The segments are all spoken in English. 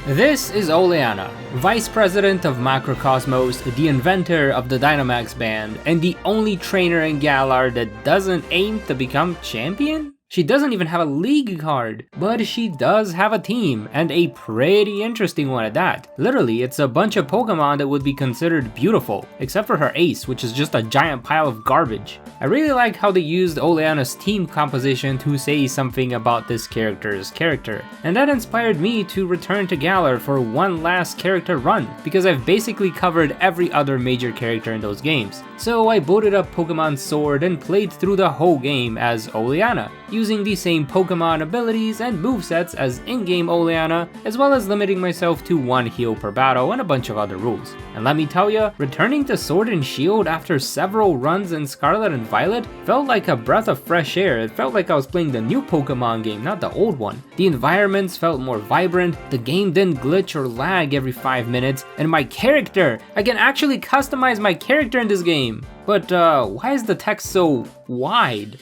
This is Oleana, Vice President of Macrocosmos, the inventor of the Dynamax band, and the only trainer in Galar that doesn't aim to become champion? She doesn't even have a league card, but she does have a team, and a pretty interesting one at that. Literally, it's a bunch of Pokemon that would be considered beautiful, except for her ace, which is just a giant pile of garbage. I really like how they used Oleana's team composition to say something about this character's character, and that inspired me to return to Galar for one last character run, because I've basically covered every other major character in those games. So I booted up Pokemon Sword and played through the whole game as Oleana, using the same Pokemon abilities and movesets as in-game Oleana, as well as limiting myself to one heal per battle and a bunch of other rules. And let me tell ya, returning to Sword and Shield after several runs in Scarlet and Violet felt like a breath of fresh air. It felt like I was playing the new Pokemon game, not the old one. The environments felt more vibrant, the game didn't glitch or lag every 5 minutes, and my character! I can actually customize my character in this game! But why is the text so wide?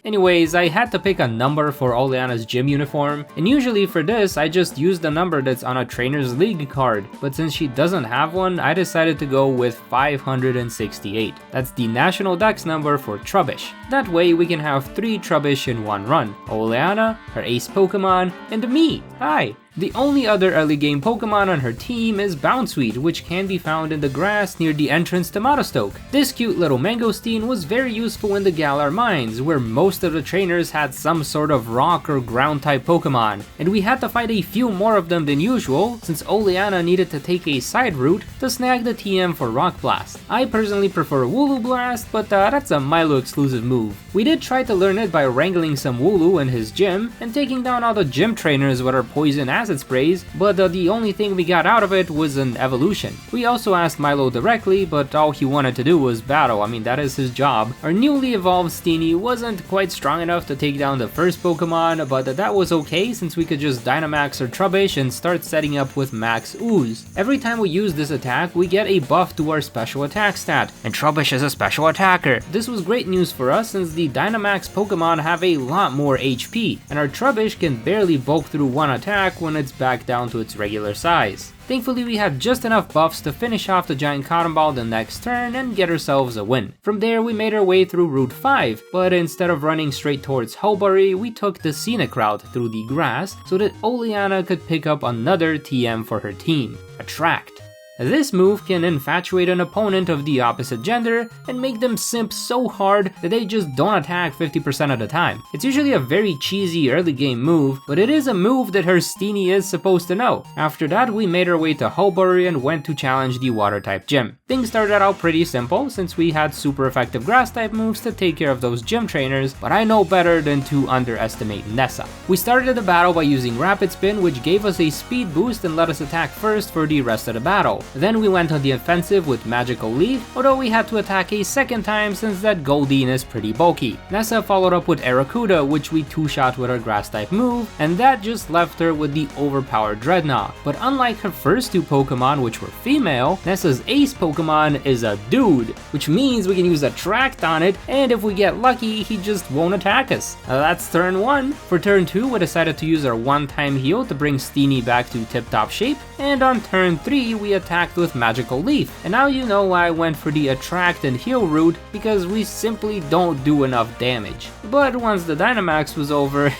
Anyways, I had to pick a number for Oleana's gym uniform, and usually for this I just use the number that's on a Trainer's League card, but since she doesn't have one, I decided to go with 568. That's the national dex number for Trubbish. That way we can have 3 Trubbish in one run: Oleana, her ace Pokemon, and me! Hi! The only other early game Pokemon on her team is Bounsweet, which can be found in the grass near the entrance to Motostoke. This cute little mangosteen was very useful in the Galar mines, where most of the trainers had some sort of rock or ground type Pokemon, and we had to fight a few more of them than usual, since Oleana needed to take a side route to snag the TM for Rock Blast. I personally prefer Wooloo Blast, but that's a Milo exclusive move. We did try to learn it by wrangling some Wooloo in his gym, and taking down all the gym trainers with our poison acid sprays, but the only thing we got out of it was an evolution. We also asked Milo directly, but all he wanted to do was battle. I mean, that is his job. Our newly evolved Steenie wasn't quite strong enough to take down the first Pokemon, but that was okay since we could just Dynamax or Trubbish and start setting up with Max Ooze. Every time we use this attack, we get a buff to our special attack stat, and Trubbish is a special attacker. This was great news for us since the Dynamax Pokemon have a lot more HP, and our Trubbish can barely bulk through one attack when it's back down to its regular size. Thankfully, we had just enough buffs to finish off the giant cotton ball the next turn and get ourselves a win. From there, we made our way through Route 5, but instead of running straight towards Hulbury, we took the scenic route through the grass so that Oleana could pick up another TM for her team, Attract. This move can infatuate an opponent of the opposite gender and make them simp so hard that they just don't attack 50% of the time. It's usually a very cheesy early game move, but it is a move that her Steenie is supposed to know. After that, we made our way to Hulbury and went to challenge the water type gym. Things started out pretty simple since we had super effective grass type moves to take care of those gym trainers, but I know better than to underestimate Nessa. We started the battle by using Rapid Spin, which gave us a speed boost and let us attack first for the rest of the battle. Then we went on the offensive with Magical Leaf, although we had to attack a second time since that Goldeen is pretty bulky. Nessa followed up with Arrokuda, which we 2-shot with our grass type move, and that just left her with the overpowered Dreadnought. But unlike her first 2 Pokemon, which were female, Nessa's ace Pokemon is a dude, which means we can use Attract on it, and if we get lucky, he just won't attack us. That's turn 1. For turn 2, we decided to use our one-time heal to bring Steenie back to tip-top shape, and on turn 3, we attacked with Magical Leaf. And now you know why I went for the Attract and Heal route, because we simply don't do enough damage. But once the Dynamax was over,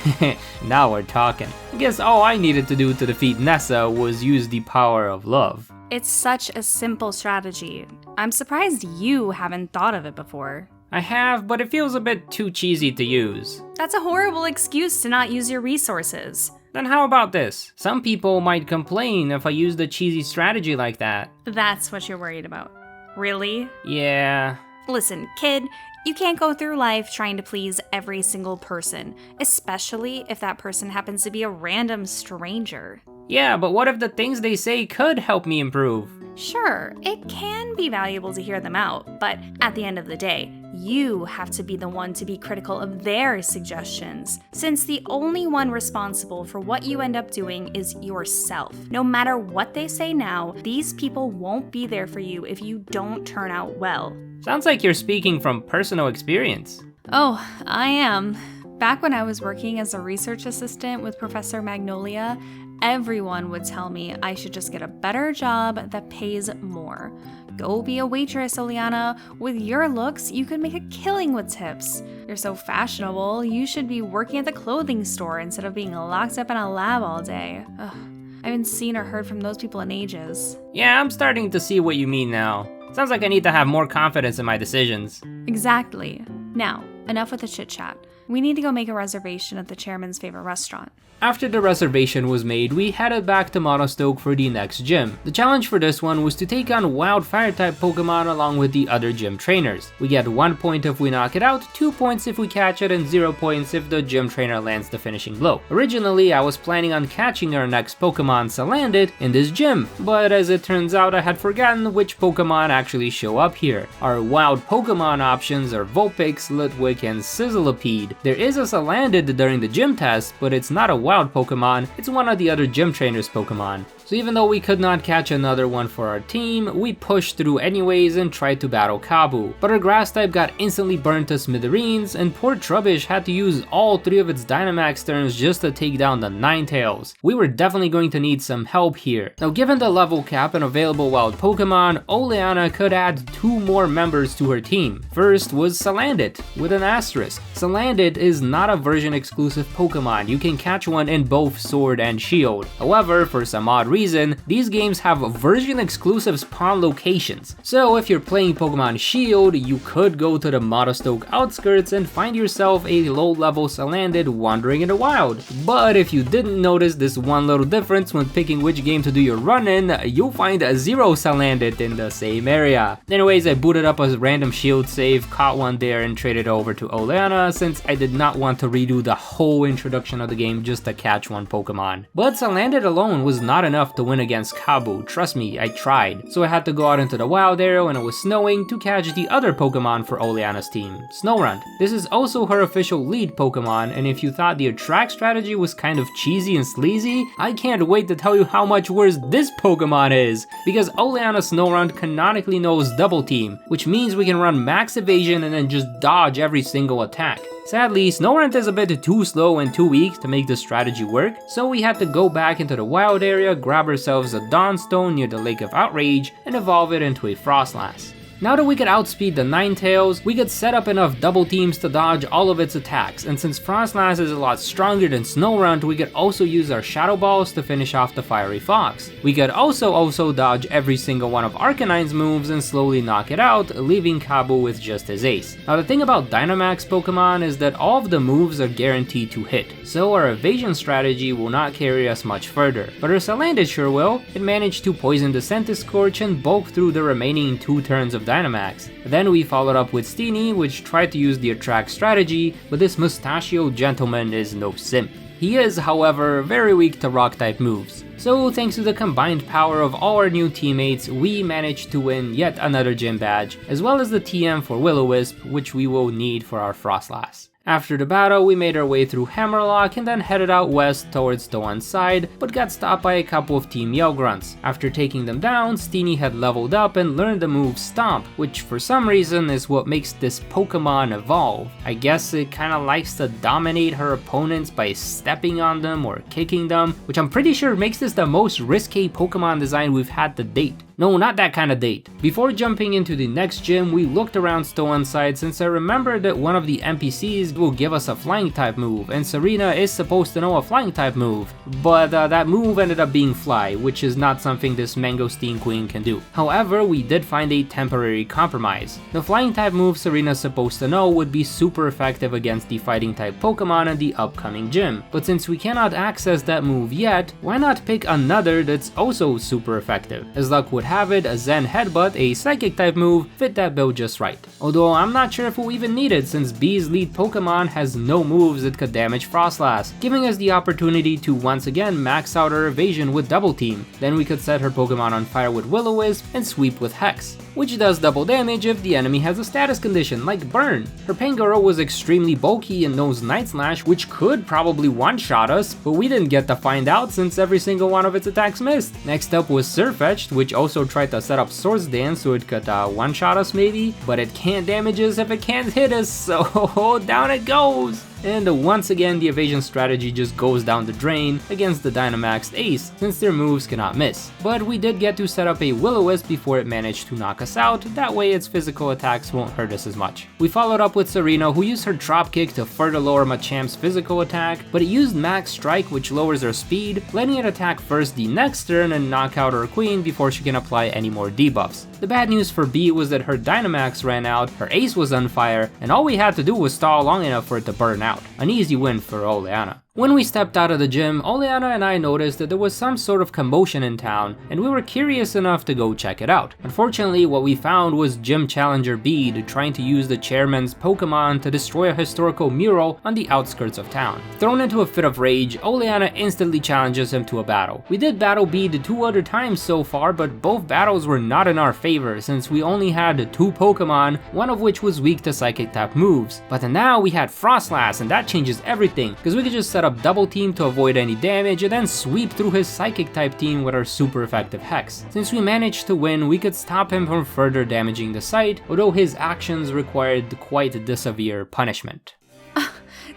now we're talking. I guess all I needed to do to defeat Nessa was use the power of love. It's such a simple strategy. I'm surprised you haven't thought of it before. I have, but it feels a bit too cheesy to use. That's a horrible excuse to not use your resources. Then how about this? Some people might complain if I used a cheesy strategy like that. That's what you're worried about. Really? Yeah. Listen, kid, you can't go through life trying to please every single person, especially if that person happens to be a random stranger. Yeah, but what if the things they say could help me improve? Sure, it can be valuable to hear them out, but at the end of the day, you have to be the one to be critical of their suggestions, since the only one responsible for what you end up doing is yourself. No matter what they say now, these people won't be there for you if you don't turn out well. Sounds like you're speaking from personal experience. Oh, I am. Back when I was working as a research assistant with Professor Magnolia, everyone would tell me I should just get a better job that pays more. Go be a waitress, Oleana. With your looks, you could make a killing with tips. You're so fashionable, you should be working at the clothing store instead of being locked up in a lab all day. Ugh. I haven't seen or heard from those people in ages. Yeah, I'm starting to see what you mean now. Sounds like I need to have more confidence in my decisions. Exactly. Now, enough with the chit-chat. We need to go make a reservation at the chairman's favorite restaurant. After the reservation was made, we headed back to Monostoke for the next gym. The challenge for this one was to take on wild fire-type Pokemon along with the other gym trainers. We get 1 point if we knock it out, 2 points if we catch it, and 0 points if the gym trainer lands the finishing blow. Originally, I was planning on catching our next Pokemon, Salandit, in this gym, but as it turns out I had forgotten which Pokemon actually show up here. Our wild Pokemon options are Vulpix, Litwick, and Sizzlipede. There is a Salandit during the gym test, but it's not a wild Pokemon, it's one of the other gym trainers' Pokemon. So even though we could not catch another one for our team, we pushed through anyways and tried to battle Kabu. But our grass type got instantly burnt to smithereens, and poor Trubbish had to use all 3 of its Dynamax turns just to take down the Ninetales. We were definitely going to need some help here. Now given the level cap and available wild Pokemon, Oleana could add 2 more members to her team. First was Salandit, with an asterisk. Salandit is not a version exclusive Pokemon, you can catch one in both Sword and Shield. However, for some odd reason, these games have version exclusive spawn locations. So if you're playing Pokemon Shield, you could go to the Monostoke outskirts and find yourself a low level Salandit wandering in the wild. But if you didn't notice this one little difference when picking which game to do your run in, you'll find a 0 Salandit in the same area. Anyways, I booted up a random Shield save, caught one there, and traded over to Oleana since I did not want to redo the whole introduction of the game just to catch one Pokemon. But Salandit alone was not enough to win against Kabu, trust me, I tried. So I had to go out into the wild area when it was snowing to catch the other Pokemon for Oleana's team, Snorunt. This is also her official lead Pokemon, and if you thought the attract strategy was kind of cheesy and sleazy, I can't wait to tell you how much worse this Pokemon is, because Oleana Snorunt canonically knows Double Team, which means we can run max evasion and then just dodge every single attack. Sadly, Snorunt is a bit too slow and too weak to make the strategy work, so we had to go back into the wild area, grab ourselves a Dawnstone near the Lake of Outrage, and evolve it into a Frostlass. Now that we could outspeed the Ninetales, we could set up enough double teams to dodge all of its attacks, and since Frostlass is a lot stronger than Snorunt, we could also use our Shadow Balls to finish off the Fiery Fox. We could also dodge every single one of Arcanine's moves and slowly knock it out, leaving Kabu with just his ace. Now the thing about Dynamax Pokemon is that all of the moves are guaranteed to hit, so our evasion strategy will not carry us much further. But our Salandit sure will. It managed to poison the Centiskorch and bulk through the remaining 2 turns of Dynamax. Then we followed up with Steenie, which tried to use the attract strategy, but this mustachioed gentleman is no simp. He is, however, very weak to rock-type moves. So thanks to the combined power of all our new teammates, we managed to win yet another gym badge, as well as the TM for Will-O-Wisp, which we will need for our Frostlass. After the battle, we made our way through Hammerlock and then headed out west towards the one side, but got stopped by a couple of Team Yell Grunts. After taking them down, Steenie had leveled up and learned the move Stomp, which for some reason is what makes this Pokemon evolve. I guess it kinda likes to dominate her opponents by stepping on them or kicking them, which I'm pretty sure makes this the most risky Pokemon design we've had to date. No, not that kind of date. Before jumping into the next gym, we looked around Stow-on-Side since I remembered that one of the NPCs will give us a flying type move, and Serena is supposed to know a flying type move, but that move ended up being Fly, which is not something this Mangosteen Queen can do. However, we did find a temporary compromise. The flying type move Serena's supposed to know would be super effective against the fighting type Pokemon in the upcoming gym, but since we cannot access that move yet, why not pick another that's also super effective? As luck would have it, a Zen Headbutt, a psychic type move, fit that bill just right. Although I'm not sure if we'll even need it since Bee's lead Pokemon has no moves that could damage Frostlass, giving us the opportunity to once again max out our evasion with Double Team. Then we could set her Pokemon on fire with Will-O-Wisp and sweep with Hex, which does double damage if the enemy has a status condition like Burn. Her Pangoro was extremely bulky and knows Night Slash, which could probably one-shot us, but we didn't get to find out since every single one of its attacks missed. Next up was Sirfetch'd, which also tried to set up Swords Dance so it could one-shot us maybe, but it can't damage us if it can't hit us, so down it goes! and once again the evasion strategy just goes down the drain against the Dynamaxed Ace since their moves cannot miss. But we did get to set up a Will-O-Wisp before it managed to knock us out, that way its physical attacks won't hurt us as much. We followed up with Serena, who used her drop kick to further lower Machamp's physical attack, but it used Max Strike, which lowers her speed, letting it attack first the next turn and knock out her queen before she can apply any more debuffs. The bad news for Bede was that her Dynamax ran out, her Ace was on fire, and all we had to do was stall long enough for it to burn out. An easy win for Oleana. When we stepped out of the gym, Oleana and I noticed that there was some sort of commotion in town, and we were curious enough to go check it out. Unfortunately, what we found was Gym Challenger Bede trying to use the chairman's Pokemon to destroy a historical mural on the outskirts of town. Thrown into a fit of rage, Oleana instantly challenges him to a battle. We did battle Bede 2 other times so far, but both battles were not in our favor since we only had 2 Pokemon, one of which was weak to Psychic type moves. But now we had Frostlass, and that changes everything, because we could just set up double team to avoid any damage and then sweep through his Psychic type team with our super effective Hex. Since we managed to win, we could stop him from further damaging the site, although his actions required quite the severe punishment.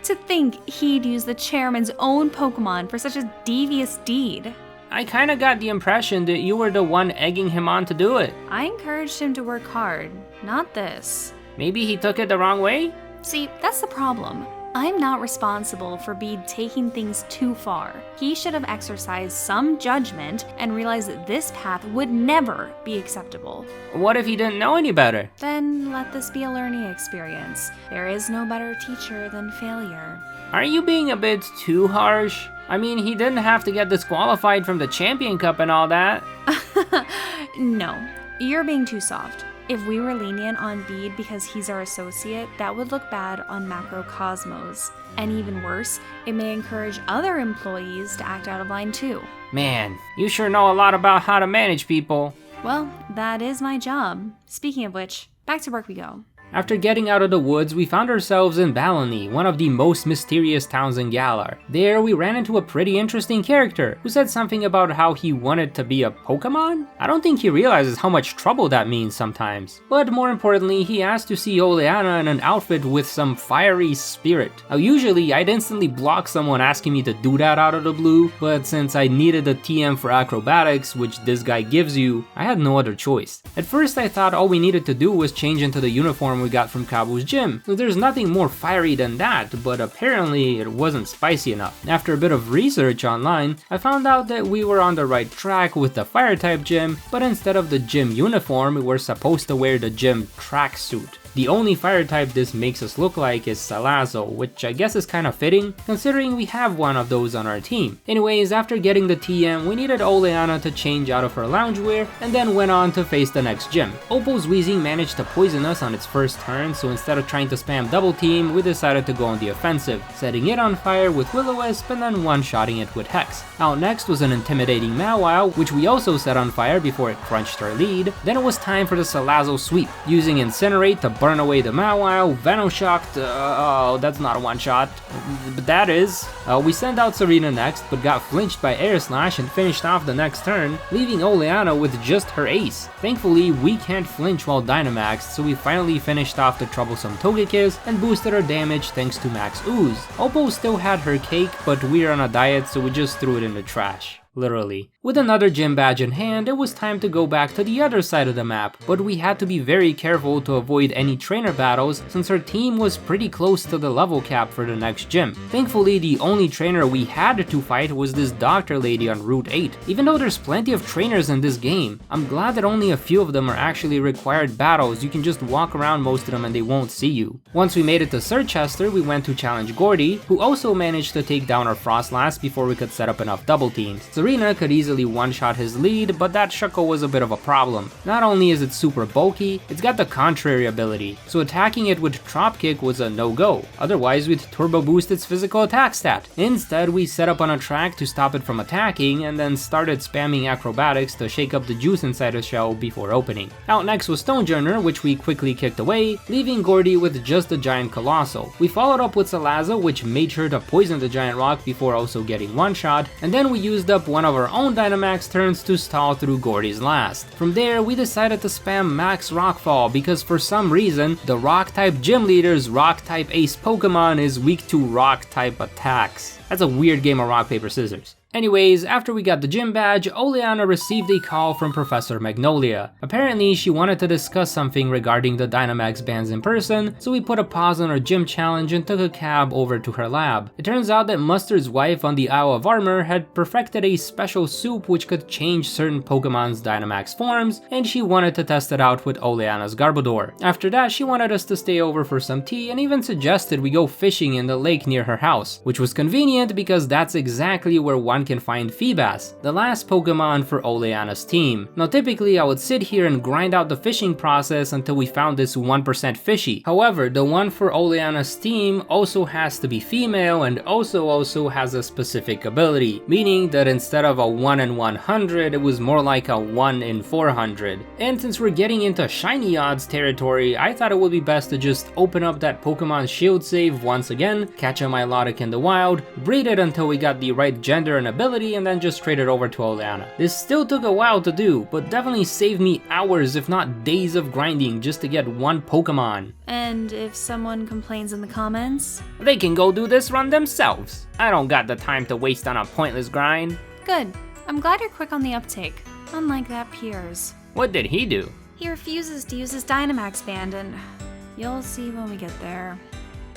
To think he'd use the chairman's own Pokemon for such a devious deed. I kinda got the impression that you were the one egging him on to do it. I encouraged him to work hard, not this. Maybe he took it the wrong way? See, that's the problem. I'm not responsible for Bede taking things too far. He should have exercised some judgment and realized that this path would never be acceptable. What if he didn't know any better? Then let this be a learning experience. There is no better teacher than failure. Are you being a bit too harsh? I mean, he didn't have to get disqualified from the Champion Cup and all that. No, you're being too soft. If we were lenient on Bede because he's our associate, that would look bad on Macrocosmos. And even worse, it may encourage other employees to act out of line too. Man, you sure know a lot about how to manage people. Well, that is my job. Speaking of which, back to work we go. After getting out of the woods, we found ourselves in Balony, one of the most mysterious towns in Galar. There, we ran into a pretty interesting character, who said something about how he wanted to be a Pokemon? I don't think he realizes how much trouble that means sometimes. But more importantly, he asked to see Oleana in an outfit with some fiery spirit. Now usually, I'd instantly block someone asking me to do that out of the blue, but since I needed a TM for acrobatics, which this guy gives you, I had no other choice. At first I thought all we needed to do was change into the uniform we got from Kabu's gym. So there's nothing more fiery than that, but apparently it wasn't spicy enough. After a bit of research online, I found out that we were on the right track with the fire type gym, but instead of the gym uniform, we were supposed to wear the gym tracksuit. The only fire type this makes us look like is Salazzle, which I guess is kinda fitting, considering we have one of those on our team. Anyways, after getting the TM, we needed Oleana to change out of her loungewear, and then went on to face the next gym. Opal's Weezing managed to poison us on its first turn, so instead of trying to spam double team, we decided to go on the offensive, setting it on fire with Will-O-Wisp and then one-shotting it with Hex. Out next was an intimidating Mawile, which we also set on fire before it crunched our lead. Then it was time for the Salazzle sweep, using Incinerate to burn away the Mawile, Venoshock, oh, that's not a one-shot, but that is. We sent out Serena next, but got flinched by Air Slash and finished off the next turn, leaving Oleana with just her ace. Thankfully, we can't flinch while Dynamaxed, so we finally finished off the troublesome Togekiss and boosted our damage thanks to Max Ooze. Oppo still had her cake, but we're on a diet, so we just threw it in the trash. Literally. With another gym badge in hand, it was time to go back to the other side of the map, but we had to be very careful to avoid any trainer battles since our team was pretty close to the level cap for the next gym. Thankfully, the only trainer we had to fight was this doctor lady on Route 8. Even though there's plenty of trainers in this game, I'm glad that only a few of them are actually required battles. You can just walk around most of them and they won't see you. Once we made it to Sirchester, we went to challenge Gordy, who also managed to take down our Frostlass before we could set up enough double teams. Serena could easily one-shot his lead, but that Shuckle was a bit of a problem. Not only is it super bulky, it's got the contrary ability, so attacking it with Drop Kick was a no-go. Otherwise, we'd turbo boost its physical attack stat. Instead, we set up on a track to stop it from attacking, and then started spamming acrobatics to shake up the juice inside the shell before opening. Out next was Stonejourner, which we quickly kicked away, leaving Gordy with just the Giant Colossal. We followed up with Salazzle, which made sure to poison the Giant Rock before also getting one-shot, and then we used up one of our own Dynamax turns to stall through Gordy's last. From there, we decided to spam Max Rockfall because for some reason, the Rock-type gym leader's Rock-type ace Pokemon is weak to Rock-type attacks. That's a weird game of rock, paper, scissors. Anyways, after we got the gym badge, Oleana received a call from Professor Magnolia. Apparently, she wanted to discuss something regarding the Dynamax bans in person, so we put a pause on our gym challenge and took a cab over to her lab. It turns out that Mustard's wife on the Isle of Armor had perfected a special soup which could change certain Pokemon's Dynamax forms, and she wanted to test it out with Oleana's Garbodor. After that, she wanted us to stay over for some tea and even suggested we go fishing in the lake near her house, which was convenient because that's exactly where one can find Feebas, the last Pokemon for Oleana's team. Now typically I would sit here and grind out the fishing process until we found this 1% fishy. However, the one for Oleana's team also has to be female and also has a specific ability, meaning that instead of a 1 in 100, it was more like a 1 in 400. And since we're getting into shiny odds territory, I thought it would be best to just open up that Pokemon Shield save once again, catch a Milotic in the wild, breed it until we got the right gender and ability, and then just trade it over to Oleana. This still took a while to do, but definitely saved me hours if not days of grinding just to get one Pokemon. And if someone complains in the comments? They can go do this run themselves. I don't got the time to waste on a pointless grind. Good. I'm glad you're quick on the uptake, unlike that Piers. What did he do? He refuses to use his Dynamax band, and you'll see when we get there.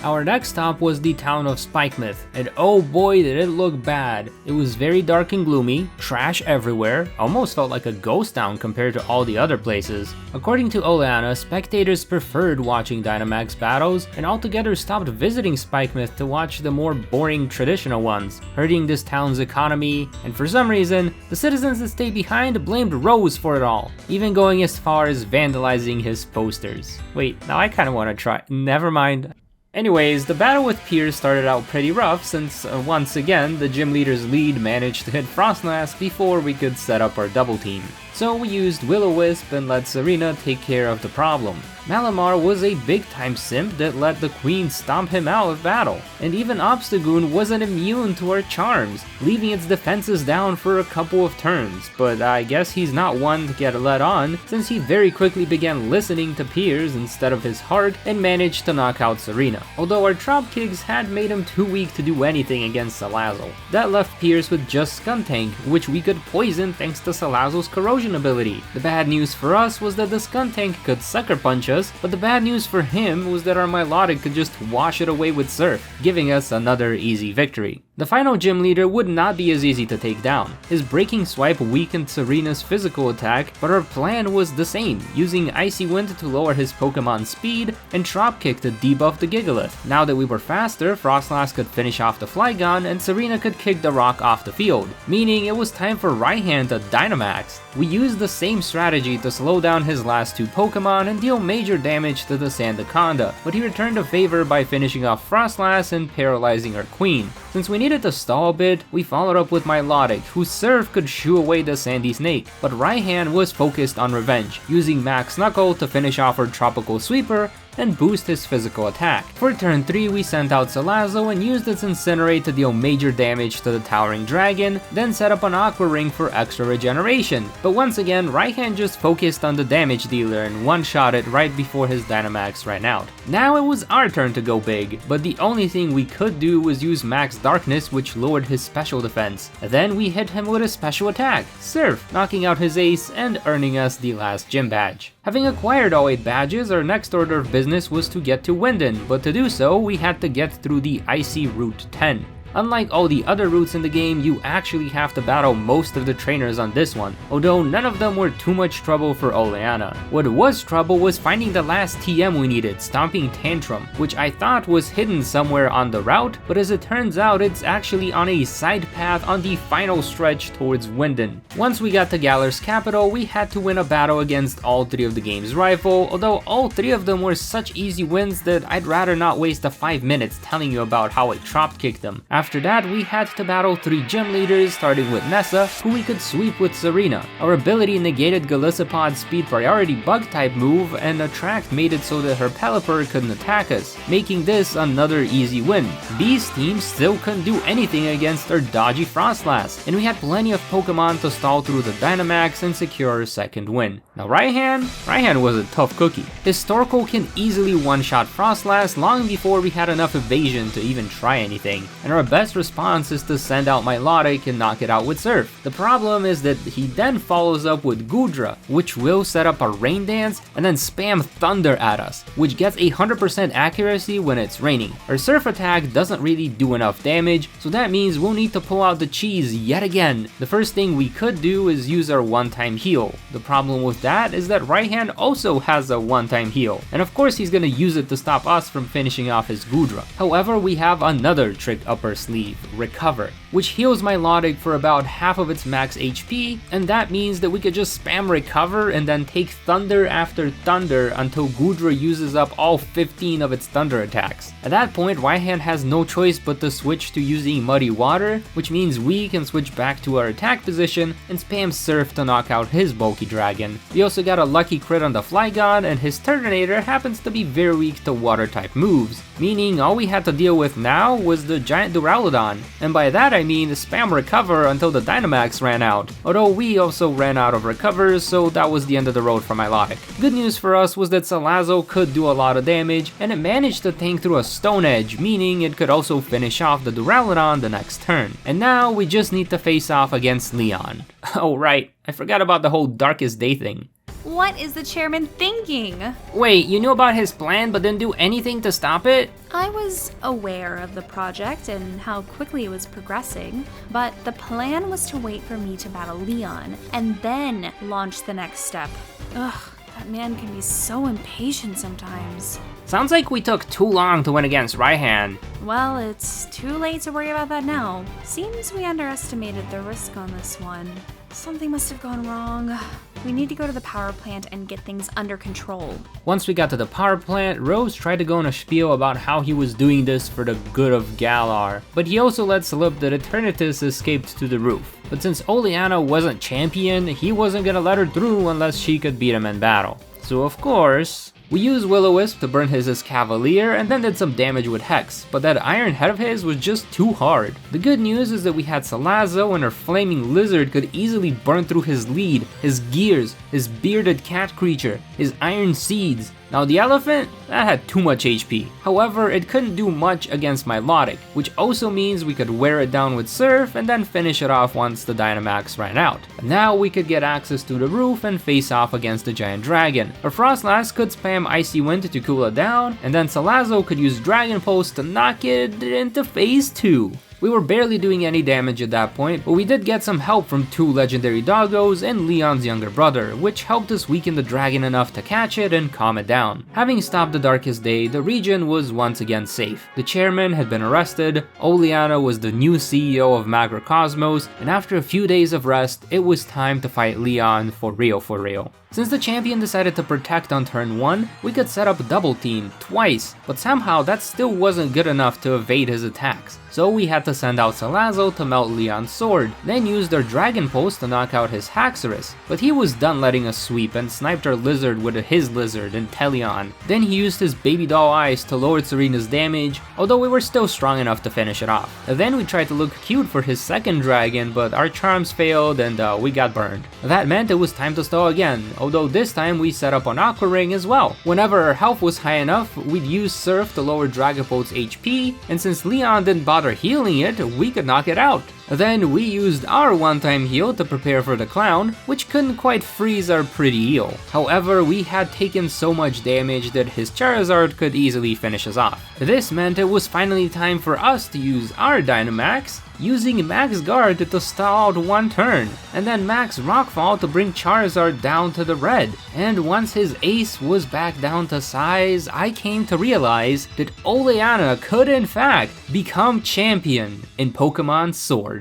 Our next stop was the town of Spikemouth, and oh boy did it look bad. It was very dark and gloomy, trash everywhere, almost felt like a ghost town compared to all the other places. According to Oleana, spectators preferred watching Dynamax battles and altogether stopped visiting Spikemouth to watch the more boring traditional ones, hurting this town's economy, and for some reason, the citizens that stayed behind blamed Rose for it all, even going as far as vandalizing his posters. Wait, now I kinda wanna try, never mind. Anyways, the battle with Piers started out pretty rough since, once again, the gym leader's lead managed to hit Frostlass before we could set up our double team. So we used Will-O-Wisp and let Serena take care of the problem. Malamar was a big-time simp that let the Queen stomp him out of battle, and even Obstagoon wasn't immune to our charms, leaving its defenses down for a couple of turns, but I guess he's not one to get let on, since he very quickly began listening to Piers instead of his heart and managed to knock out Serena, although our Trop Kicks had made him too weak to do anything against Salazzle. That left Piers with just Skuntank, which we could poison thanks to Salazzle's corrosion ability. The bad news for us was that the Skuntank could Sucker Punch us, but the bad news for him was that our Milotic could just wash it away with Surf, giving us another easy victory. The final gym leader would not be as easy to take down. His Breaking Swipe weakened Serena's physical attack, but our plan was the same, using Icy Wind to lower his Pokemon's speed and Trop Kick to debuff the Gigalith. Now that we were faster, Frostlass could finish off the Flygon and Serena could kick the rock off the field, meaning it was time for Raihan to Dynamax. We used the same strategy to slow down his last two Pokemon and deal major damage to the Sandaconda, but he returned a favor by finishing off Frostlass and paralyzing our Queen. Since we needed to stall a bit, we followed up with Milotic, whose Surf could shoo away the Sandy Snake, but Raihan was focused on revenge, using Max Knuckle to finish off our Tropical Sweeper and boost his physical attack. For turn 3, we sent out Salazzle and used its Incinerate to deal major damage to the Towering Dragon, then set up an Aqua Ring for extra regeneration. But once again, Raihan just focused on the damage dealer and one-shot it right before his Dynamax ran out. Now it was our turn to go big, but the only thing we could do was use Max Darkness, which lowered his special defense. Then we hit him with a special attack, Surf, knocking out his ace and earning us the last gym badge. Having acquired all 8 badges, our next order of business was to get to Winden, but to do so, we had to get through the Icy Route 10. Unlike all the other routes in the game, you actually have to battle most of the trainers on this one, although none of them were too much trouble for Oleana. What was trouble was finding the last TM we needed, Stomping Tantrum, which I thought was hidden somewhere on the route, but as it turns out, it's actually on a side path on the final stretch towards Winden. Once we got to Galar's capital, we had to win a battle against all 3 of the game's rival, although all 3 of them were such easy wins that I'd rather not waste the 5 minutes telling you about how I Trop Kicked them. After that, we had to battle 3 gym leaders, starting with Nessa, who we could sweep with Serena. Our ability negated Golisopod's speed priority bug type move, and Attract made it so that her Pelipper couldn't attack us, making this another easy win. Bede's team still couldn't do anything against our dodgy Frostlass, and we had plenty of Pokemon to stall through the Dynamax and secure our second win. Now Raihan was a tough cookie. His Torkoal can easily one-shot Frostlass long before we had enough evasion to even try anything, and our best response is to send out Milotic and knock it out with Surf. The problem is that he then follows up with Goodra, which will set up a Rain Dance and then spam Thunder at us, which gets 100% accuracy when it's raining. Our Surf attack doesn't really do enough damage, so that means we'll need to pull out the cheese yet again. The first thing we could do is use our one-time heal. The problem with that is that Raihan also has a one-time heal, and of course he's gonna use it to stop us from finishing off his Goodra. However, we have another trick up our sleeve, Recover, which heals Milotic for about half of its max HP, and that means that we could just spam Recover and then take Thunder after Thunder until Goodra uses up all 15 of its Thunder attacks. At that point, Raihan has no choice but to switch to using Muddy Water, which means we can switch back to our attack position and spam Surf to knock out his bulky dragon. We also got a lucky crit on the Flygon, and his Turtonator happens to be very weak to water type moves, meaning all we had to deal with now was the giant Duraludon, and by that I mean spam Recover until the Dynamax ran out, although we also ran out of Recovers, so that was the end of the road for Milotic. Good news for us was that Salazzle could do a lot of damage, and it managed to tank through a Stone Edge, meaning it could also finish off the Duraludon the next turn. And now we just need to face off against Leon. Oh right, I forgot about the whole Darkest Day thing. What is the chairman thinking? Wait, you knew about his plan but didn't do anything to stop it? I was aware of the project and how quickly it was progressing, but the plan was to wait for me to battle Leon and then launch the next step. Ugh, that man can be so impatient sometimes. Sounds like we took too long to win against Raihan. Well, it's too late to worry about that now. Seems we underestimated the risk on this one. Something must have gone wrong. We need to go to the power plant and get things under control. Once we got to the power plant, Rose tried to go on a spiel about how he was doing this for the good of Galar, but he also let slip that Eternatus escaped to the roof. But since Oleana wasn't champion, he wasn't gonna let her through unless she could beat him in battle. So of course, we used Will-O-Wisp to burn his Escavalier and then did some damage with Hex, but that Iron Head of his was just too hard. The good news is that we had Salazzle and her Flaming Lizard could easily burn through his lead, his gears, his bearded cat creature, his Iron Seeds. Now the elephant, that had too much HP. However, it couldn't do much against Milotic, which also means we could wear it down with Surf and then finish it off once the Dynamax ran out. And now we could get access to the roof and face off against the giant dragon. Our Frostlass could spam Icy Wind to cool it down, and then Salazzle could use Dragon Pulse to knock it into phase 2. We were barely doing any damage at that point, but we did get some help from 2 legendary doggos and Leon's younger brother, which helped us weaken the dragon enough to catch it and calm it down. Having stopped the Darkest Day, the region was once again safe. The chairman had been arrested, Oleana was the new CEO of Macrocosmos, and after a few days of rest, it was time to fight Leon for real for real. Since the champion decided to protect on turn 1, we could set up a double team twice, but somehow that still wasn't good enough to evade his attacks. So we had to send out Salazzle to melt Leon's sword, then used our Dragon Pulse to knock out his Haxorus, but he was done letting us sweep and sniped our Lizard with his Lizard and Teleon. Then he used his Baby Doll Eyes to lower Serena's damage, although we were still strong enough to finish it off. Then we tried to look cute for his second dragon, but our charms failed and we got burned. That meant it was time to stall again, although this time we set up on Aqua Ring as well. Whenever our health was high enough, we'd use Surf to lower Dragapult's HP, and since Leon didn't bother healing it, we could knock it out. Then we used our one-time heal to prepare for the clown, which couldn't quite freeze our pretty eel. However, we had taken so much damage that his Charizard could easily finish us off. This meant it was finally time for us to use our Dynamax, using Max Guard to stall out one turn, and then Max Rockfall to bring Charizard down to the red. And once his ace was back down to size, I came to realize that Oleana could in fact become champion in Pokemon Sword.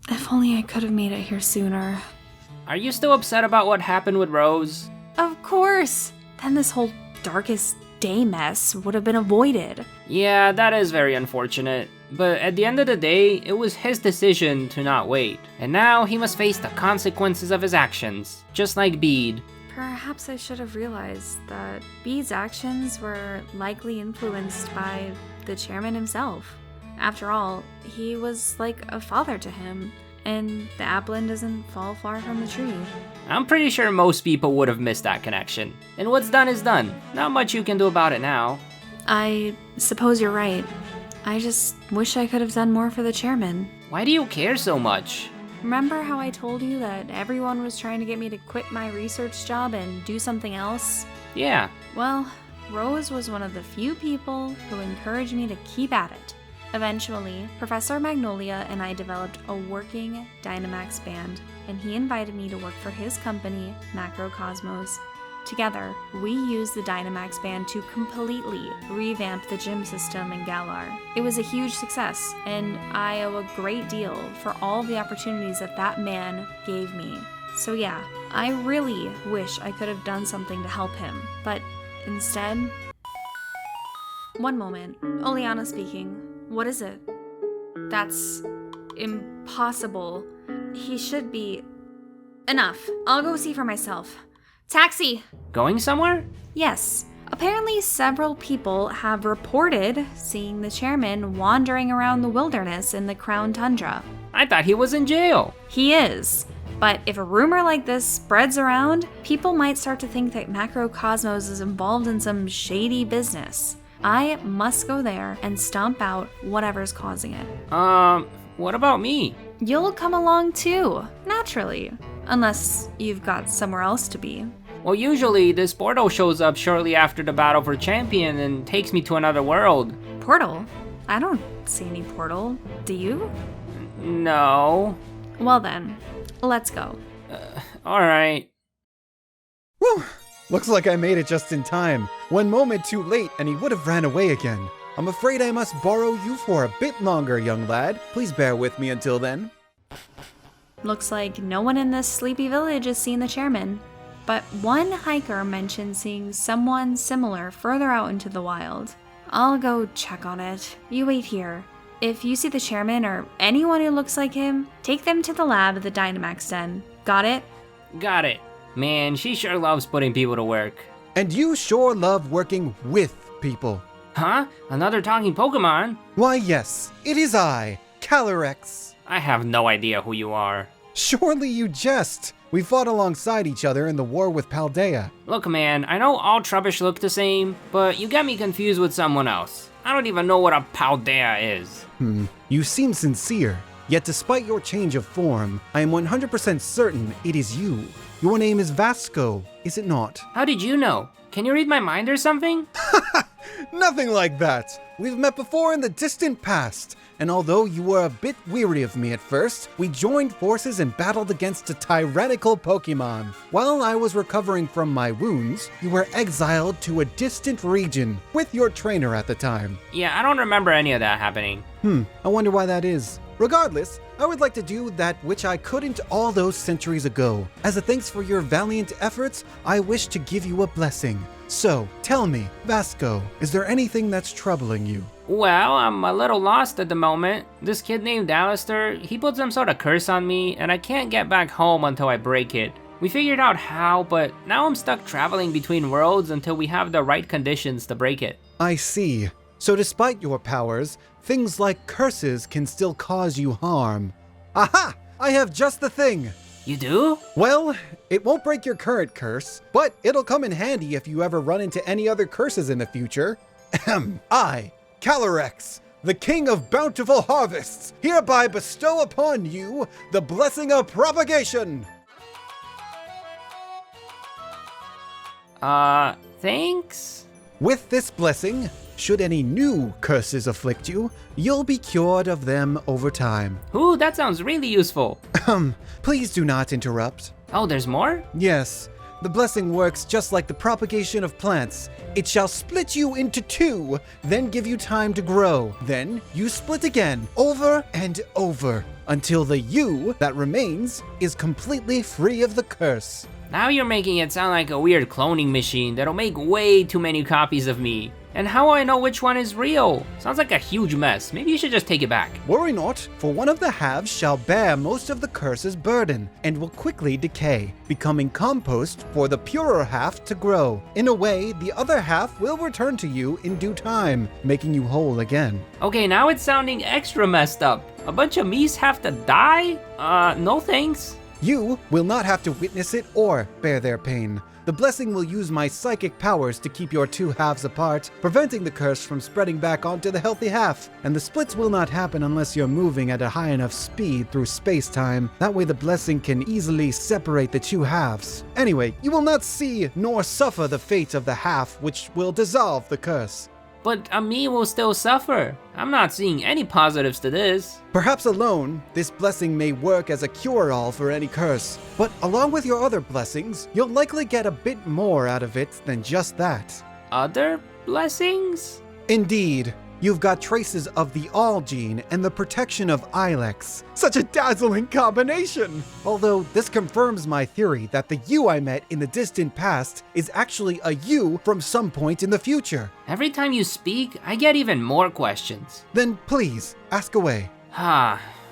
If only I could have made it here sooner. Are you still upset about what happened with Rose? Of course! Then this whole Darkest Day mess would have been avoided. Yeah, that is very unfortunate. But at the end of the day, it was his decision to not wait. And now he must face the consequences of his actions, just like Bede. Perhaps I should have realized that Bede's actions were likely influenced by the chairman himself. After all, he was like a father to him, and the apple doesn't fall far from the tree. I'm pretty sure most people would have missed that connection. And what's done is done. Not much you can do about it now. I suppose you're right. I just wish I could have done more for the chairman. Why do you care so much? Remember how I told you that everyone was trying to get me to quit my research job and do something else? Yeah. Well, Rose was one of the few people who encouraged me to keep at it. Eventually, Professor Magnolia and I developed a working Dynamax band, and he invited me to work for his company, Macrocosmos. Together, we used the Dynamax band to completely revamp the gym system in Galar. It was a huge success, and I owe a great deal for all the opportunities that man gave me. So yeah, I really wish I could have done something to help him, but instead... One moment. Oleana speaking. What is it? That's impossible. He should be... Enough. I'll go see for myself. Taxi! Going somewhere? Yes. Apparently several people have reported seeing the chairman wandering around the wilderness in the Crown Tundra. I thought he was in jail. He is. But if a rumor like this spreads around, people might start to think that Macrocosmos is involved in some shady business. I must go there and stomp out whatever's causing it. What about me? You'll come along too, naturally. Unless you've got somewhere else to be. Well, usually this portal shows up shortly after the battle for champion and takes me to another world. Portal? I don't see any portal. Do you? No. Well then, let's go. Alright. Whew! Looks like I made it just in time. 1 moment too late and he would have ran away again. I'm afraid I must borrow you for a bit longer, young lad. Please bear with me until then. Looks like no one in this sleepy village has seen the chairman. But one hiker mentioned seeing someone similar further out into the wild. I'll go check on it. You wait here. If you see the chairman or anyone who looks like him, take them to the lab at the Dynamax Den. Got it? Got it. Man, she sure loves putting people to work. And you sure love working with people. Huh? Another talking Pokemon? Why yes, it is I, Calyrex. I have no idea who you are. Surely you jest. We fought alongside each other in the war with Paldea. Look man, I know all Trubbish look the same, but you got me confused with someone else. I don't even know what a Paldea is. You seem sincere. Yet despite your change of form, I am 100% certain it is you. Your name is Vasko, is it not? How did you know? Can you read my mind or something? Nothing like that. We've met before in the distant past, and although you were a bit weary of me at first, we joined forces and battled against a tyrannical Pokemon. While I was recovering from my wounds, you were exiled to a distant region with your trainer at the time. Yeah, I don't remember any of that happening. I wonder why that is. Regardless, I would like to do that which I couldn't all those centuries ago. As a thanks for your valiant efforts, I wish to give you a blessing. So, tell me, Vasko, is there anything that's troubling you? Well, I'm a little lost at the moment. This kid named Alistair, he put some sort of curse on me, and I can't get back home until I break it. We figured out how, but now I'm stuck traveling between worlds until we have the right conditions to break it. I see. So despite your powers, things like curses can still cause you harm. Aha! I have just the thing! You do? Well, it won't break your current curse, but it'll come in handy if you ever run into any other curses in the future. I, Calyrex, the king of bountiful harvests, hereby bestow upon you the blessing of propagation! Thanks? With this blessing, should any new curses afflict you, you'll be cured of them over time. Ooh, that sounds really useful. Please do not interrupt. Oh, there's more? Yes, the blessing works just like the propagation of plants. It shall split you into two, then give you time to grow. Then you split again, over and over, until the you that remains is completely free of the curse. Now you're making it sound like a weird cloning machine that'll make way too many copies of me. And how will I know which one is real? Sounds like a huge mess. Maybe you should just take it back. Worry not, for one of the halves shall bear most of the curse's burden, and will quickly decay, becoming compost for the purer half to grow. In a way, the other half will return to you in due time, making you whole again. Okay, now it's sounding extra messed up. A bunch of me's have to die? No thanks. You will not have to witness it or bear their pain. The blessing will use my psychic powers to keep your two halves apart, preventing the curse from spreading back onto the healthy half. And the splits will not happen unless you're moving at a high enough speed through space-time. That way the blessing can easily separate the two halves. Anyway, you will not see nor suffer the fate of the half which will dissolve the curse. But a me will still suffer. I'm not seeing any positives to this. Perhaps alone, this blessing may work as a cure-all for any curse. But along with your other blessings, you'll likely get a bit more out of it than just that. Other blessings? Indeed. You've got traces of the All gene and the protection of Calyrex. Such a dazzling combination! Although this confirms my theory that the you I met in the distant past is actually a you from some point in the future. Every time you speak, I get even more questions. Then please, ask away.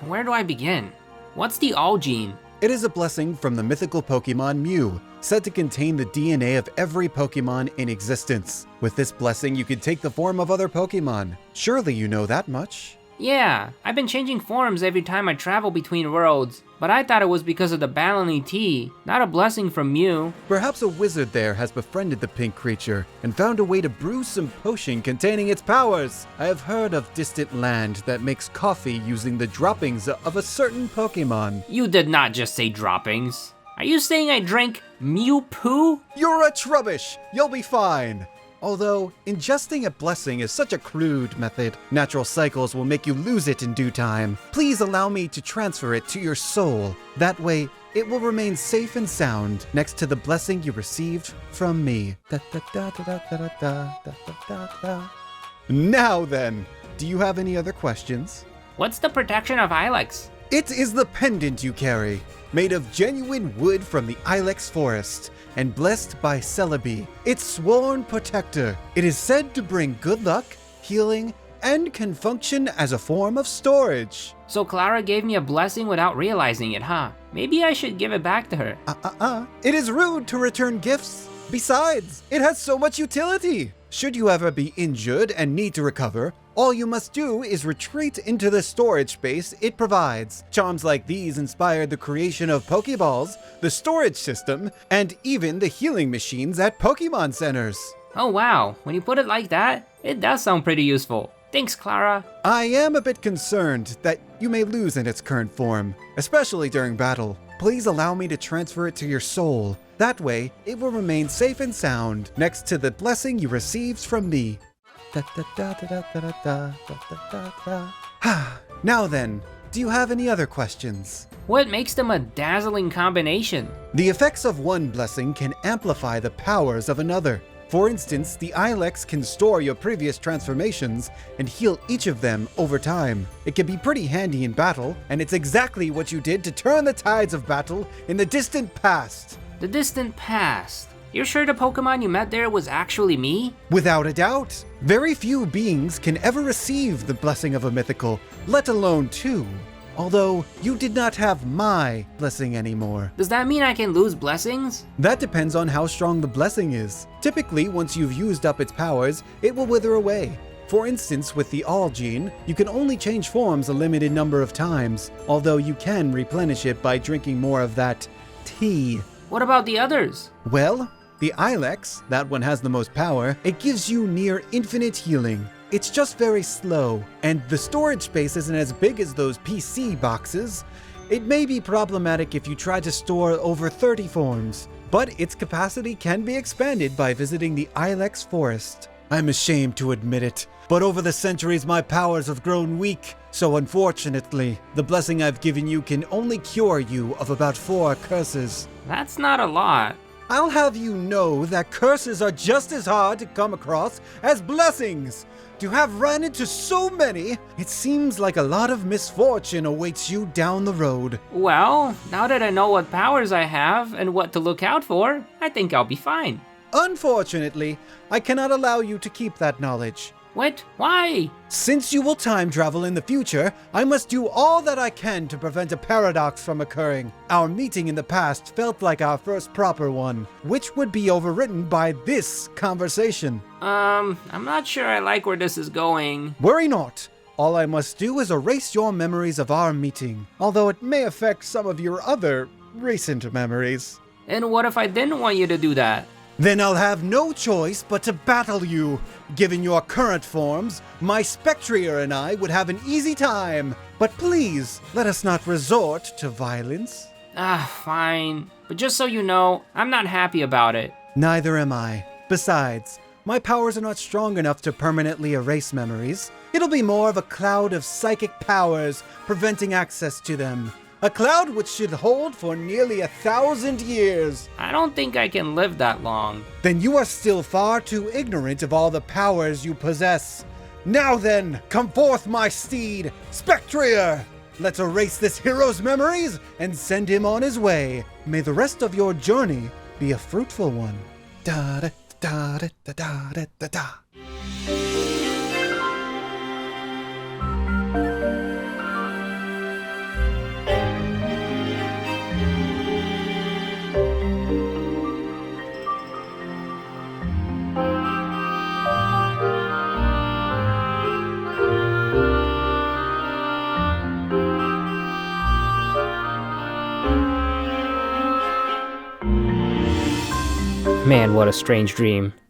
Where do I begin? What's the All gene? It is a blessing from the mythical Pokemon Mew, said to contain the DNA of every Pokemon in existence. With this blessing, you can take the form of other Pokemon. Surely you know that much? Yeah, I've been changing forms every time I travel between worlds, but I thought it was because of the Balony tea, not a blessing from Mew. Perhaps a wizard there has befriended the pink creature and found a way to brew some potion containing its powers. I have heard of distant land that makes coffee using the droppings of a certain Pokemon. You did not just say droppings. Are you saying I drank Mew poo? You're a Trubbish! You'll be fine! Although, ingesting a blessing is such a crude method, natural cycles will make you lose it in due time. Please allow me to transfer it to your soul. That way, it will remain safe and sound next to the blessing you received from me. Now then, do you have any other questions? What's the protection of Calyrex? It is the pendant you carry, made of genuine wood from the Ilex forest, and blessed by Celebi, its sworn protector. It is said to bring good luck, healing, and can function as a form of storage. So Clara gave me a blessing without realizing it, huh? Maybe I should give it back to her. It is rude to return gifts. Besides, it has so much utility. Should you ever be injured and need to recover, all you must do is retreat into the storage space it provides. Charms like these inspired the creation of Pokeballs, the storage system, and even the healing machines at Pokemon centers. Oh wow, when you put it like that, it does sound pretty useful. Thanks, Clara. I am a bit concerned that you may lose in its current form, especially during battle. Please allow me to transfer it to your soul. That way, it will remain safe and sound next to the blessing you received from me. Now then, do you have any other questions? What makes them a dazzling combination? The effects of one blessing can amplify the powers of another. For instance, the Ilex can store your previous transformations and heal each of them over time. It can be pretty handy in battle, and it's exactly what you did to turn the tides of battle in the distant past. The distant past. You're sure the Pokemon you met there was actually me? Without a doubt. Very few beings can ever receive the blessing of a mythical, let alone two. Although, you did not have my blessing anymore. Does that mean I can lose blessings? That depends on how strong the blessing is. Typically, once you've used up its powers, it will wither away. For instance, with the All gene, you can only change forms a limited number of times, although you can replenish it by drinking more of that tea. What about the others? Well, the Ilex, that one has the most power, it gives you near infinite healing. It's just very slow, and the storage space isn't as big as those PC boxes. It may be problematic if you try to store over 30 forms, but its capacity can be expanded by visiting the Ilex forest. I'm ashamed to admit it, but over the centuries my powers have grown weak, so unfortunately, the blessing I've given you can only cure you of about 4 curses. That's not a lot. I'll have you know that curses are just as hard to come across as blessings. To have run into so many, it seems like a lot of misfortune awaits you down the road. Well, now that I know what powers I have and what to look out for, I think I'll be fine. Unfortunately, I cannot allow you to keep that knowledge. What? Why? Since you will time travel in the future, I must do all that I can to prevent a paradox from occurring. Our meeting in the past felt like our first proper one, which would be overwritten by this conversation. I'm not sure I like where this is going. Worry not. All I must do is erase your memories of our meeting, although it may affect some of your other recent memories. And what if I didn't want you to do that? Then I'll have no choice but to battle you. Given your current forms, my Spectrier and I would have an easy time. But please, let us not resort to violence. Fine. But just so you know, I'm not happy about it. Neither am I. Besides, my powers are not strong enough to permanently erase memories. It'll be more of a cloud of psychic powers preventing access to them. A cloud which should hold for nearly 1,000 years. I don't think I can live that long. Then you are still far too ignorant of all the powers you possess. Now then, come forth, my steed, Spectrier! Let's erase this hero's memories and send him on his way. May the rest of your journey be a fruitful one. Da da da da da da da da. Man, what a strange dream.